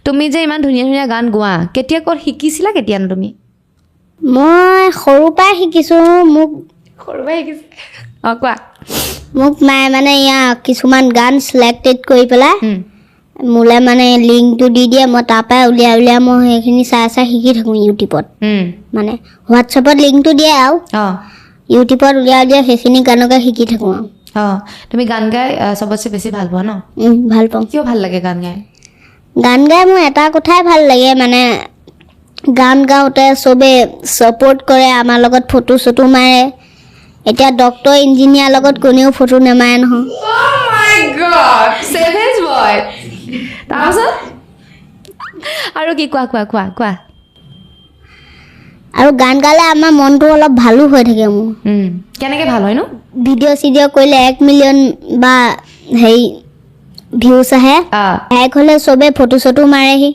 তুমি যে ইমান ধুনীয়া ধুনীয়া গান গোৱা কেতিয়া ক'ত শিকিছিলা কেতিয়ানো তুমি মই সৰু পৰাই শিকিছোঁ মোক সৰু পৰাই শিকিছা কোৱা মোক মায়ে মানে ইয়াৰ কিছুমান গান চিলেক্টেড কৰি পেলাই মোলৈ মানে লিংকটো দি দিয়ে মই তাৰ পৰাই উলিয়াই মই সেইখিনি চাই শিকি থাকোঁ ইউটিউবত মানে হোৱাটছএপত লিংকটো দিয়ে আৰু ইউটিউবত উলিয়াই সেইখিনি গানকে শিকি থাকোঁ আৰু তুমি গান গাই চবতছে বেছি ভাল পোৱা ন ভাল পাওঁ কিয় ভাল লাগে গান গাই মোৰ এটা কথাই ভাল লাগে মানে গান গাওঁতে চবে ছাপোৰ্ট কৰে আমাৰ লগত ফটো চটো মাৰে এতিয়া ডক্তৰ ইঞ্জিনিয়াৰ লগত কোনেও ফটো নেমাৰে নহয় তাৰপাছত আৰু কি কোৱা আৰু গান গালে আমাৰ মনটো অলপ ভালো হৈ থাকে মোৰ কেনেকৈ ভাল হয় ন ভিডিঅ' চিডিঅ' কৰিলে 1 মিলিয়ন বা হেৰি ভিউজ আহে হ'লে চবে ফটো চটো মাৰেহি